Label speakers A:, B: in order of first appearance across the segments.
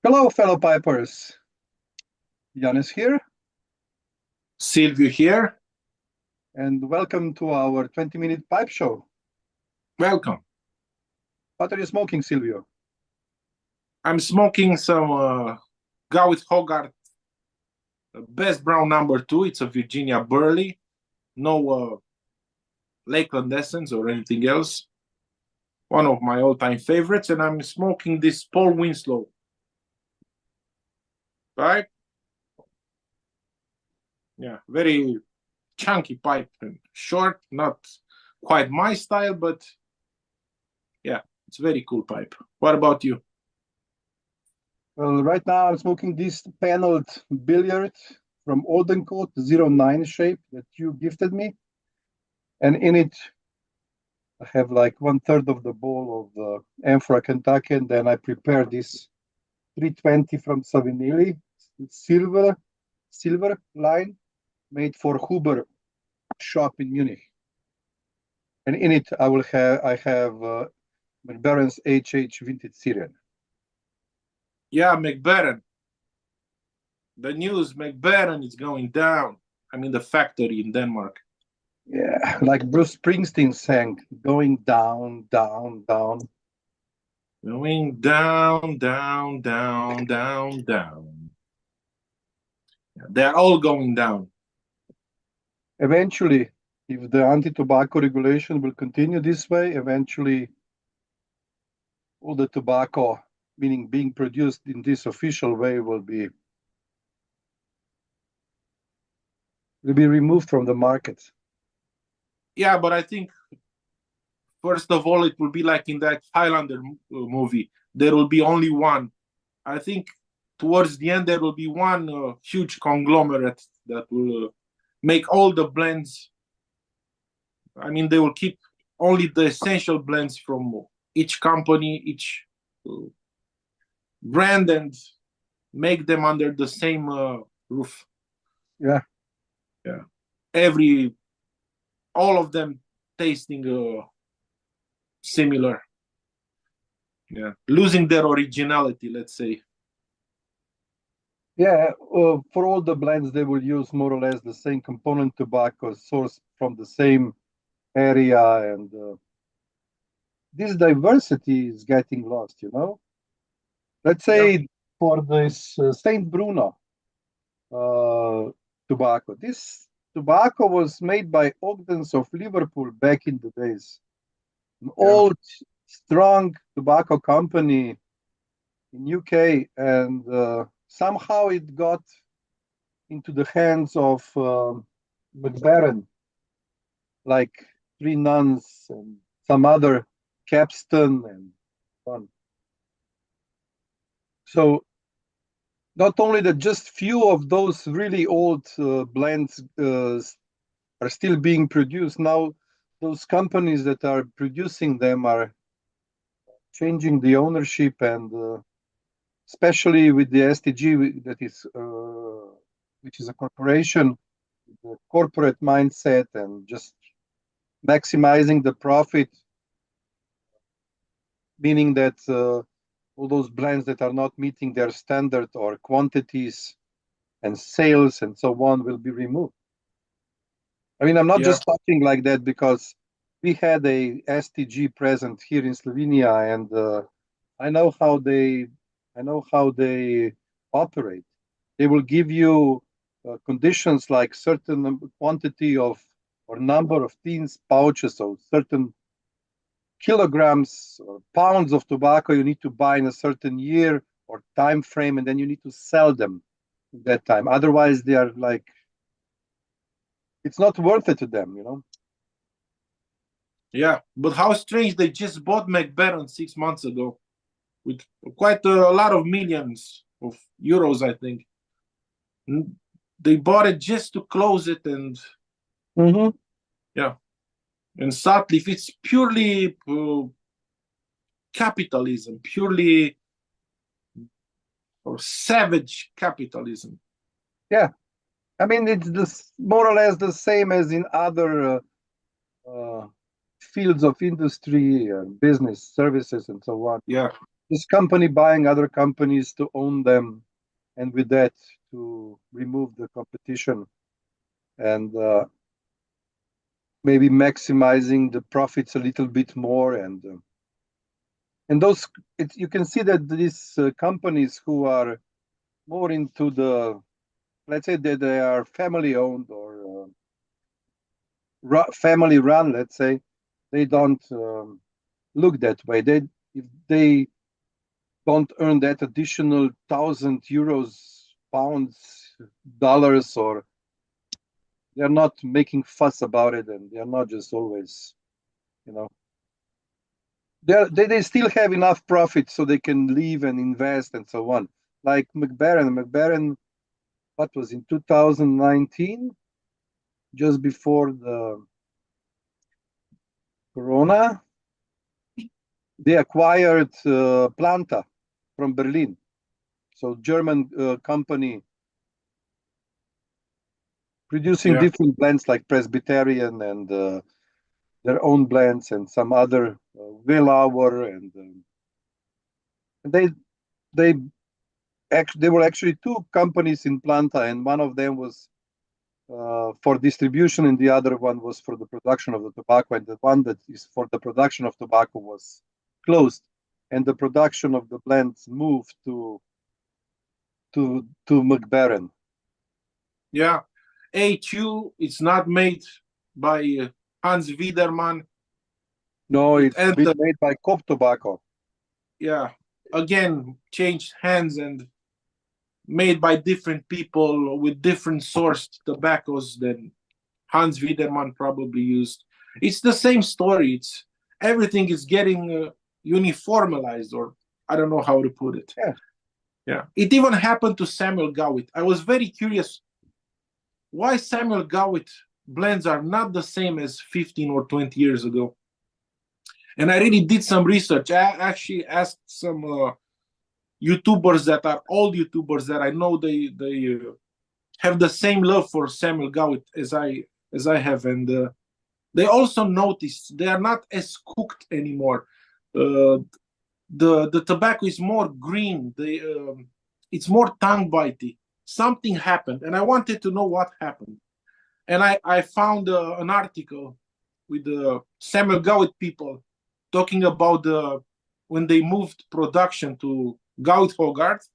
A: Hello, fellow pipers. Yanis here,
B: Silvio here.
A: and welcome to our 20-minute pipe show.
B: Welcome.
A: What are you smoking, Silvio?
B: I'm smoking some Gawith Hogarth Best Brown #2. It's a Virginia Burley. No Lakeland Essence or anything else. One of my all-time favorites. And I'm smoking this Paul Winslow pipe. Yeah, very chunky pipe and short. Not quite my style, but yeah, it's a very cool pipe. What about you?
A: Well, right now I'm smoking this paneled billiard from Oldencoat 09 shape that you gifted me. And in it, I have like 1/3 of the bowl of Amphora Kentucky. And then I prepared this 320 from Savinelli, silver line made for Huber shop in Munich. And in it, I have McBaron's HH Vintage Syrian.
B: Yeah, McBaron. The news, McBaron is going down. I mean, the factory in Denmark.
A: Yeah, like Bruce Springsteen sang, going down, down, down.
B: Going down, down, down, down, down. Yeah, they're all going down.
A: Eventually, if the anti-tobacco regulation will continue this way, eventually all the tobacco, meaning being produced in this official way, will be removed from the market.
B: Yeah, but I think, first of all, it will be like in that Highlander movie. There will be only one. I think towards the end, there will be one huge conglomerate that will make all the blends. I mean, they will keep only the essential blends from each company, each brand, and make them under the same roof.
A: Yeah.
B: All of them tasting similar. Yeah, losing their originality, let's say.
A: Yeah, for all the blends, they will use more or less the same component tobacco sourced from the same area, and this diversity is getting lost, you know? Let's say for this Saint Bruno tobacco, this tobacco was made by Ogdens of Liverpool back in the days. An old, strong tobacco company in UK, and somehow it got into the hands of McBaron, like Three Nuns and some other Capstan and so on. So not only that, just few of those really old blends are still being produced. Now, those companies that are producing them are changing the ownership, and especially with the STG, that is, which is a corporation, the corporate mindset, and just maximizing the profit, meaning that all those blends that are not meeting their standard or quantities and sales and so on will be removed. I mean, I'm not just talking like that because we had a STG present here in Slovenia, and I know how they operate. They will give you conditions like certain quantity of or number of tins, pouches, or certain kilograms or pounds of tobacco you need to buy in a certain year or time frame, and then you need to sell them at that time. Otherwise, they are like, it's not worth it to them, you know?
B: Yeah, but how strange, they just bought McBaron 6 months ago with quite a lot of millions of euros, I think. They bought it just to close it, and yeah. And sadly, if it's purely capitalism, purely or savage capitalism.
A: Yeah, I mean, it's more or less the same as in other fields of industry, business, services, and so on.
B: Yeah.
A: this company buying other companies to own them, and with that to remove the competition and maybe maximizing the profits a little bit more. And those you can see that these companies who are more into the, let's say that they are family owned or family run, let's say, they don't look that way. If they don't earn that additional 1,000 euros, pounds, dollars, or they're not making fuss about it, and they're not just always, you know, they still have enough profit so they can leave and invest and so on. Like McBaren, what was in 2019, just before the Corona, they acquired Planta from Berlin. So German company producing different blends like Presbyterian and their own blends and some other Wellauer and they there were actually two companies in Planta, and one of them was for distribution and the other one was for the production of the tobacco, and the one that is for the production of tobacco was closed, and the production of the blends moved to McBaren.
B: Yeah, HU, it's not made by Hans Wiedermann.
A: No, it's been made by Cope Tobacco.
B: Yeah, again, changed hands and made by different people with different sourced tobaccos than Hans Wiedermann probably used. It's the same story. It's everything is getting uniformized, or I don't know how to put it. Yeah. It even happened to Samuel Gowit. I was very curious why Samuel Gowit blends are not the same as 15 or 20 years ago. And I really did some research. I actually asked some YouTubers that are old YouTubers that I know they have the same love for Samuel Gowit as I have, and they also noticed they are not as cooked anymore. The tobacco is more green. It's more tongue bitey. Something happened, and I wanted to know what happened. And I found an article with the Samuel Gowit people talking about when they moved production to Gowit Hogarth.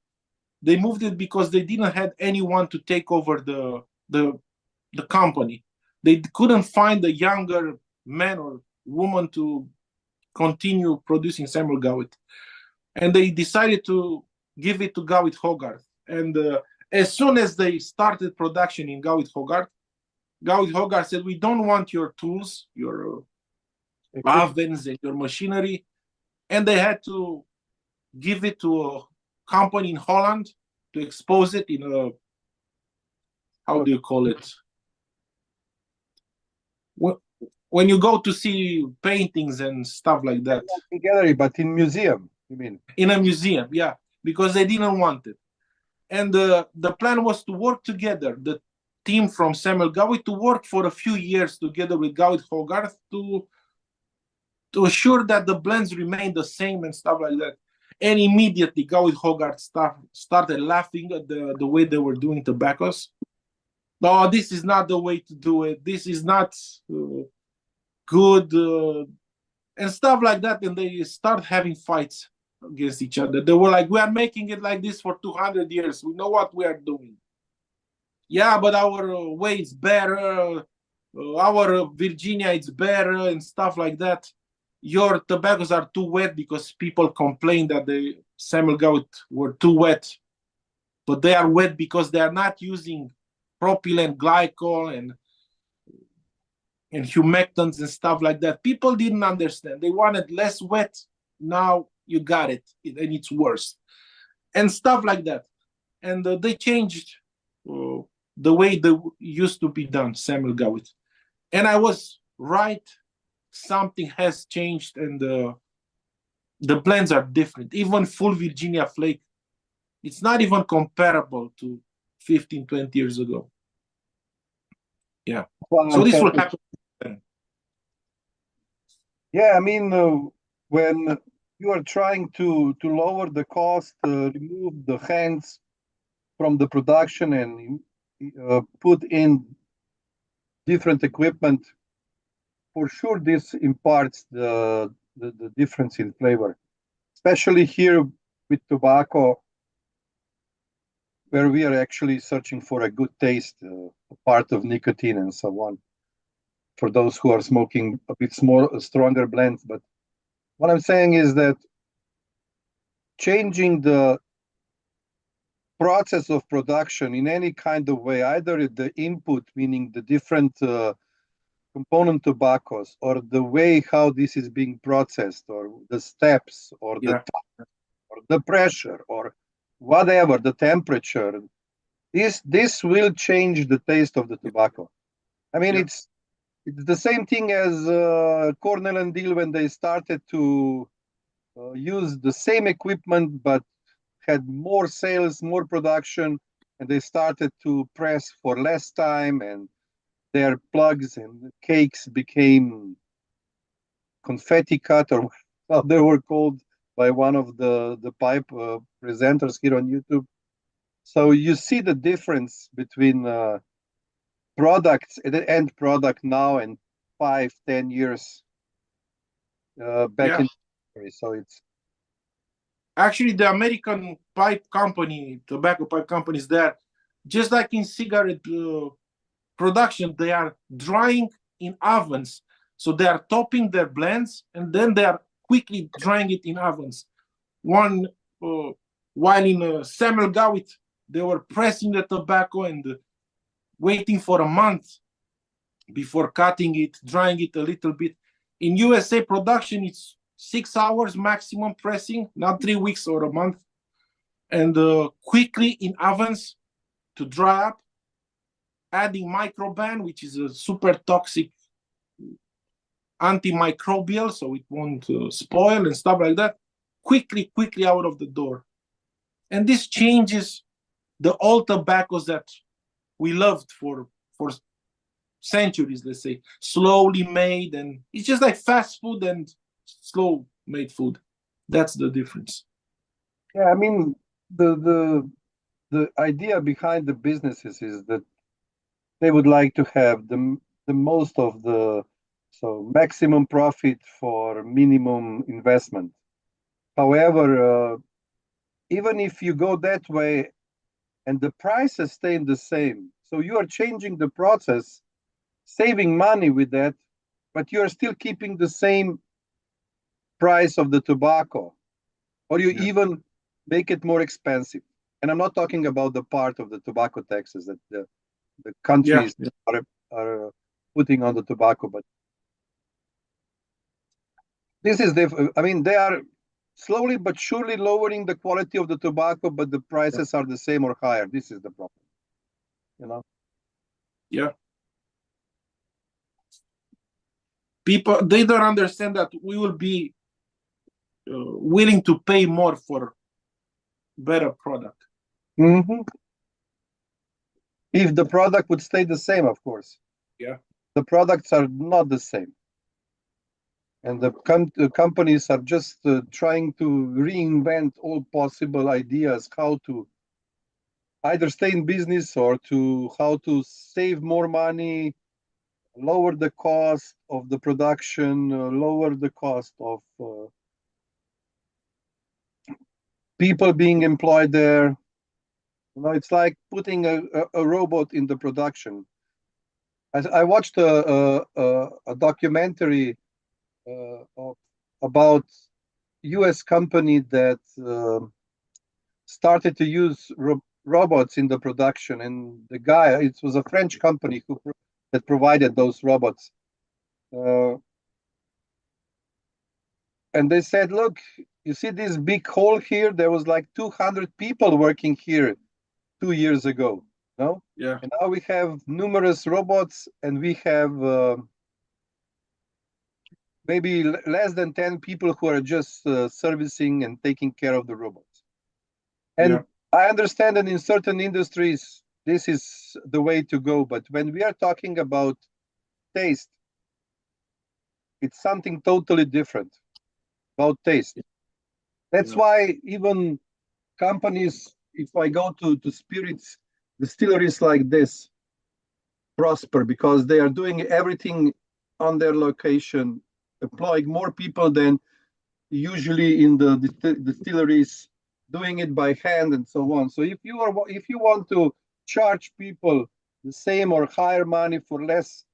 B: They moved it because they didn't have anyone to take over the company. They couldn't find a younger man or woman to continue producing Samuel Gowit, and they decided to give it to Gowit Hogarth. And as soon as they started production in Gowit Hogarth said, "We don't want your tools, your ovens, and your machinery," and they had to give it to a company in Holland to expose it in a, how do you call it? When you go to see paintings and stuff like that.
A: Not in gallery, but in museum, you mean?
B: In a museum, yeah, because they didn't want it. And the plan was to work together, the team from Samuel Gowit, to work for a few years together with Gowit Hogarth to assure that the blends remain the same and stuff like that. And immediately Gowit Hogarth started laughing at the way they were doing tobaccos. No, this is not the way to do it. This is not good, and stuff like that. And they start having fights against each other. They were like, "We are making it like this for 200 years. We know what we are doing." Yeah, but our way is better. Our Virginia is better and stuff like that. Your tobaccos are too wet because people complain that the Samuel Gowit were too wet. But they are wet because they are not using propylene glycol and humectants and stuff like that. People didn't understand. They wanted less wet. Now you got it, and it's worse. And stuff like that. And they changed the way they used to be done, Samuel Gowit. And I was right. Something has changed, and the blends are different. Even full Virginia flake, it's not even comparable to 15, 20 years ago. Yeah. So this will happen.
A: Yeah, I mean, when you are trying to lower the cost, remove the hands from the production, and put in different equipment. For sure, this imparts the difference in flavor, especially here with tobacco, where we are actually searching for a good taste, part of nicotine and so on, for those who are smoking a bit more stronger blends. But what I'm saying is that changing the process of production in any kind of way, either the input, meaning the different component tobaccos, or the way how this is being processed, or the steps, or the
B: Yeah.
A: time, or the pressure, or whatever, the temperature, this will change the taste of the tobacco. I mean,
B: Yeah.
A: it's the same thing as Cornell and Deal when they started to use the same equipment but had more sales, more production, and they started to press for less time, and their plugs and cakes became confetti cut, or how they were called by one of the pipe presenters here on YouTube. So you see the difference between products, the end product now, and 5, 10 years back
B: Yeah.
A: in. So it's
B: Actually, the American pipe company, tobacco pipe companies, there, just like in cigarette production, they are drying in ovens. So they are topping their blends and then they are quickly drying it in ovens. One, while in Semmelgauit, they were pressing the tobacco and waiting for a month before cutting it, drying it a little bit. In USA production, it's 6 hours maximum pressing, not 3 weeks or a month, and quickly in ovens to dry up, adding microban, which is a super toxic antimicrobial, so it won't spoil and stuff like that. Quickly out of the door. And this changes the old tobaccos that we loved for centuries, let's say, slowly made, and it's just like fast food and slow made food. That's the difference.
A: yeah. I mean, the idea behind the businesses is that they would like to have the most of the so maximum profit for minimum investment. However, even if you go that way and the prices stay the same, so you are changing the process, saving money with that, but you are still keeping the same price of the tobacco, or you even make it more expensive. And I'm not talking about the part of the tobacco taxes that the countries are putting on the tobacco, but this is I mean, they are slowly but surely lowering the quality of the tobacco, but the prices are the same or higher. This is the problem, you know.
B: Yeah. People, they don't understand that we will be willing to pay more for better product.
A: Mm-hmm. If the product would stay the same, of course.
B: Yeah.
A: The products are not the same. And the companies are just trying to reinvent all possible ideas how to either stay in business or to how to save more money, lower the cost of the production, lower the cost of people being employed there. You know, it's like putting a robot in the production. I watched a documentary about U.S. company that started to use robots in the production, and the guy, it was a French company that provided those robots. And they said, look, you see this big hole here? There was like 200 people working here 2 years ago. No?
B: Yeah.
A: And now we have numerous robots, and we have maybe less than 10 people who are just servicing and taking care of the robots. And I understand that in certain industries, this is the way to go. But when we are talking about taste, it's something totally different about taste. That's why even companies, if I go to spirits distilleries like this, prosper because they are doing everything on their location, employing more people than usually in the distilleries, doing it by hand and so on. So if you want to charge people the same or higher money for less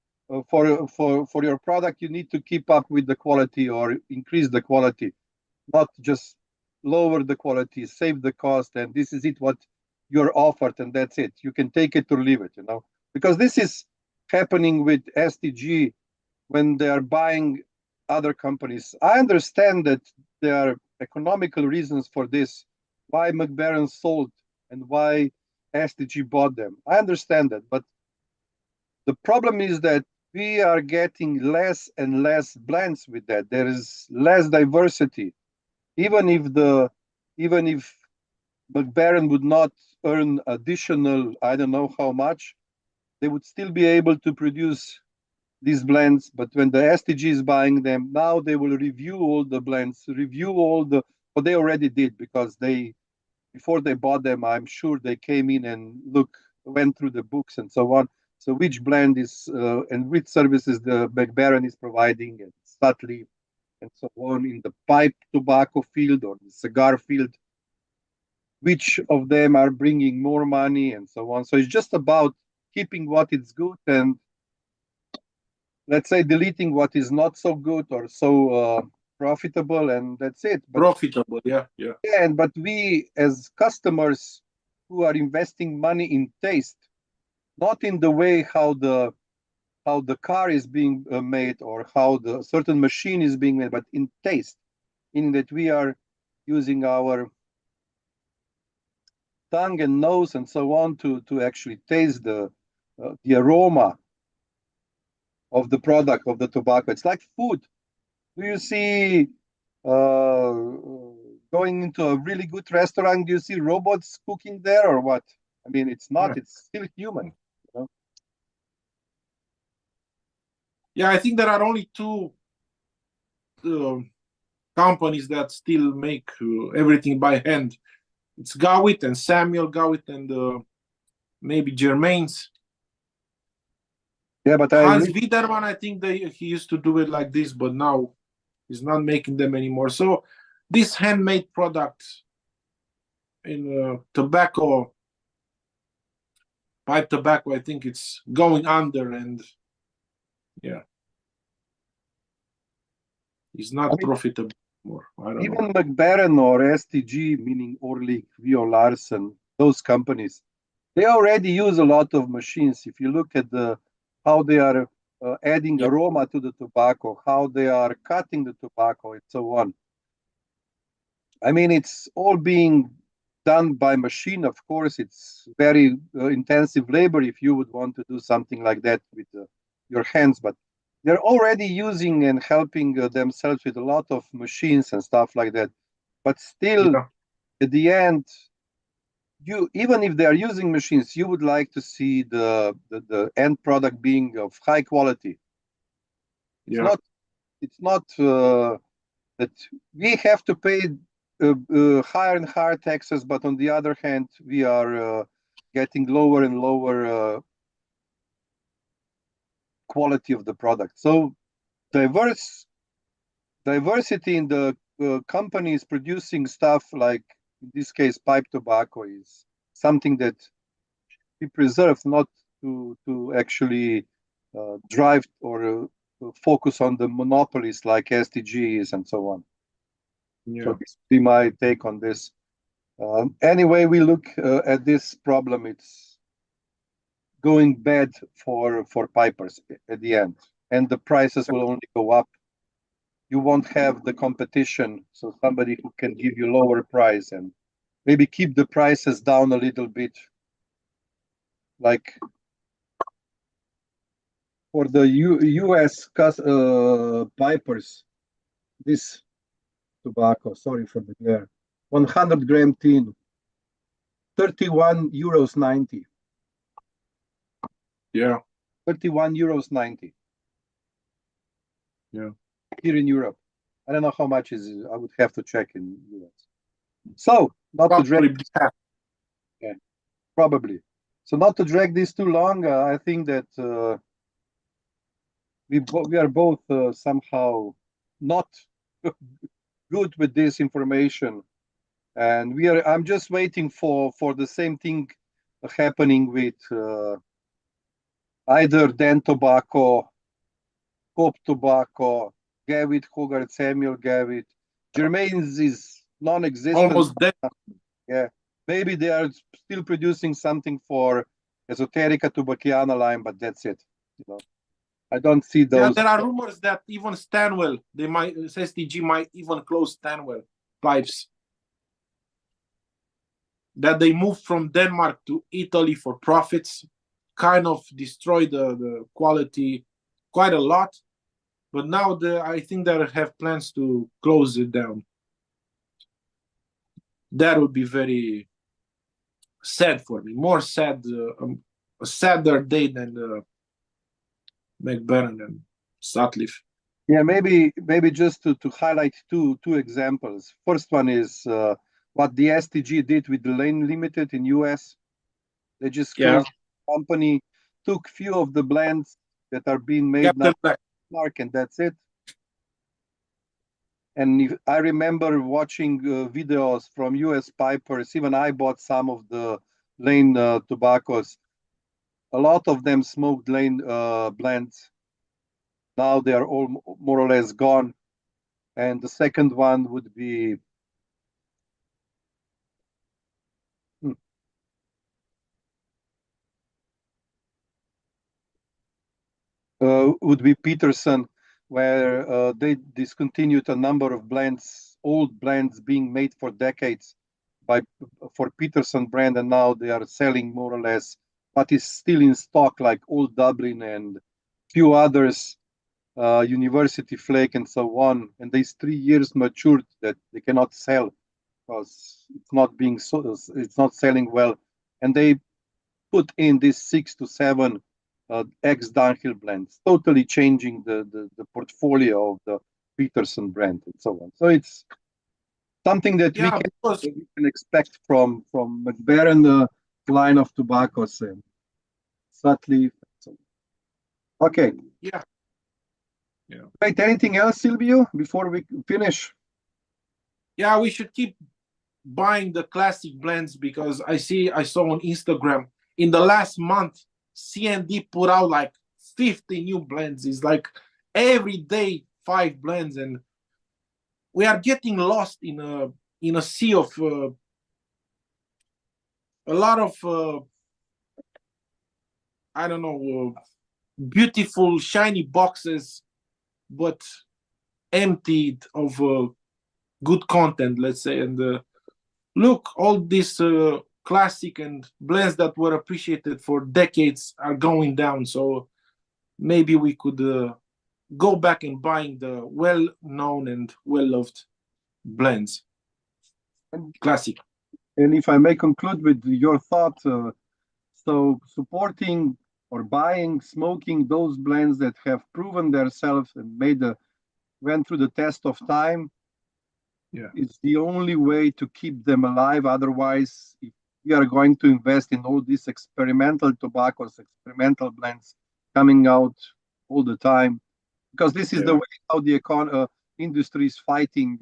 A: for your product, you need to keep up with the quality or increase the quality, not just lower the quality, save the cost, and this is it what you're offered, and that's it. You can take it or leave it, because this is happening with STG when they are buying other companies. I understand that there are economical reasons for this, why McBaron sold and why STG bought them. I understand that, but the problem is that we are getting less and less blends with that. There is less diversity. Even if McBaron would not earn additional, I don't know how much, they would still be able to produce these blends. But when the STG is buying them, now they will review all the blends, review what they already did, because before they bought them, I'm sure they came in and went through the books and so on. So which blend is and which services the McBaron is providing, and subtly and so on in the pipe tobacco field or the cigar field, which of them are bringing more money and so on. So it's just about keeping what is good and, let's say, deleting what is not so good or so profitable, and that's it. But
B: Profitable, yeah.
A: but we as customers who are investing money in taste, not in the way how the car is being made or how the certain machine is being made, but in taste, in that we are using our tongue and nose and so on to actually taste the aroma of the product, of the tobacco. It's like food. Do you see uh, going into a really good restaurant? Do you see robots cooking there or what? I mean, it's not. It's still human.
B: Yeah, I think there are only two companies that still make everything by hand. It's Gawit and Samuel Gawit and maybe Germain's.
A: Yeah, but
B: Hans Wiedermann, I think he used to do it like this, but now he's not making them anymore. So these handmade products in tobacco, pipe tobacco, I think it's going under, and yeah, it's not profitable anymore. I don't
A: even
B: know.
A: McBaron or STG, meaning Orlik, Vio Larsen, those companies, they already use a lot of machines. If you look at how they are adding aroma to the tobacco, how they are cutting the tobacco, and so on. I mean, it's all being done by machine. Of course, it's very intensive labor if you would want to do something like that with your hands, but they're already using and helping themselves with a lot of machines and stuff like that. But still, at the end, even if they are using machines, you would like to see the end product being of high quality. It's not that we have to pay higher and higher taxes, but on the other hand, we are getting lower and lower quality of the product. So diversity in the companies producing stuff like, in this case, pipe tobacco, is something that we preserve, not to actually drive or focus on the monopolies like STGs and so on. So this would be my take on this. Anyway, we look at this problem, it's going bad for pipers at the end, and the prices will only go up. You won't have the competition, so somebody who can give you lower price and maybe keep the prices down a little bit, like for the US pipers, this tobacco, sorry for the glare, 100-gram tin, 31 euros 90.
B: Yeah.
A: 31 euros 90.
B: Yeah.
A: Here in Europe. I don't know how much is. I would have to check in US. So not to drag.
B: Probably half.
A: Yeah, probably. So not to drag this too long, I think that we are both somehow not good with this information, and I'm just waiting for the same thing happening with either Dan Tobacco, Cope Tobacco, Gavitt, Hogarth, Samuel Gavitt. Germain's is non-existent.
B: Almost dead.
A: Yeah, maybe they are still producing something for Esoterica Tubaciana line, but that's it. You know, I don't see
B: Yeah,
A: those.
B: there are rumors that even Stanwell, STG might even close Stanwell pipes. That they moved from Denmark to Italy for profits, kind of destroyed the quality quite a lot. But now I think they have plans to close it down. That would be very sad for me. More sad, a sadder day than McBaron and Sutcliffe.
A: Yeah, maybe just to highlight two examples. First one is what the STG did with the Lane Limited in US. They just closed the company, took few of the blends that are being made now, Mark, and that's it. And I remember watching videos from US pipers. Even I bought some of the Lane tobaccos. A lot of them smoked Lane blends. Now they are all more or less gone. And the second one would be Peterson, where they discontinued a number of blends, old blends being made for decades for Peterson brand, and now they are selling more or less what is still in stock, like Old Dublin and few others, University Flake and so on. And these 3 years matured that they cannot sell because it's not selling well, and they put in this 6 to 7 X downhill blends, totally changing the portfolio of the Peterson brand and so on. So it's something that we can expect from McBaron line of tobaccos and Sutcliffe. So. Okay.
B: Yeah.
A: Right. Anything else, Silvio, before we finish?
B: Yeah, we should keep buying the classic blends because I saw on Instagram in the last month CND put out like 50 new blends. It's like every day 5 blends, and we are getting lost in a sea of a lot of I don't know, beautiful shiny boxes, but emptied of good content, let's say. And look, all these classic and blends that were appreciated for decades are going down. So maybe we could go back and buying the well-known and well-loved blends. Classic.
A: And if I may conclude with your thought, so supporting or buying, smoking those blends that have proven themselves and went through the test of time, it's the only way to keep them alive. Otherwise, if we are going to invest in all these experimental tobaccos, experimental blends coming out all the time, because this is the way how the industry is fighting,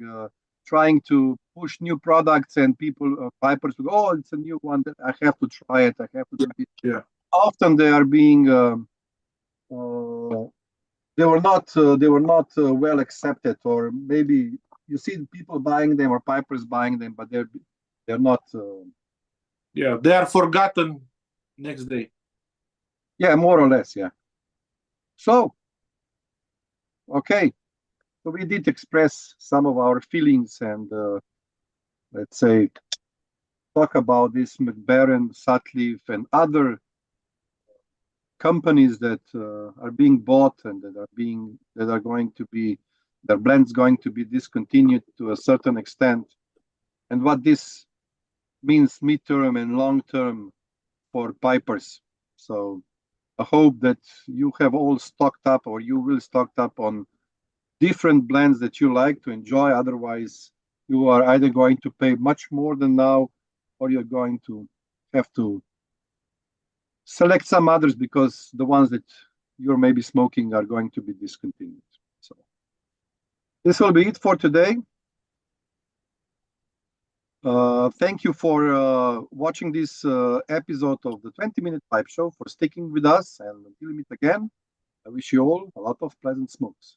A: trying to push new products, and people, pipers, will go, oh, it's a new one, that I have to try it, I have to do it.
B: Yeah.
A: Often they are being they were not well accepted, or maybe you see people buying them or pipers buying them, but they're not.
B: Yeah, they are forgotten next day.
A: Yeah, more or less. Yeah. So, okay, so we did express some of our feelings and let's say talk about this McBaron, Sutcliffe, and other companies that are being bought and that are going to be their blends going to be discontinued to a certain extent, and what this means midterm and long term for pipers. So I hope that you have all stocked up, or you will stocked up on different blends that you like to enjoy. Otherwise, you are either going to pay much more than now, or you're going to have to select some others because the ones that you're maybe smoking are going to be discontinued. So this will be it for today. Thank you for watching this episode of the 20-minute pipe show, for sticking with us, and until we meet again, I wish you all a lot of pleasant smokes.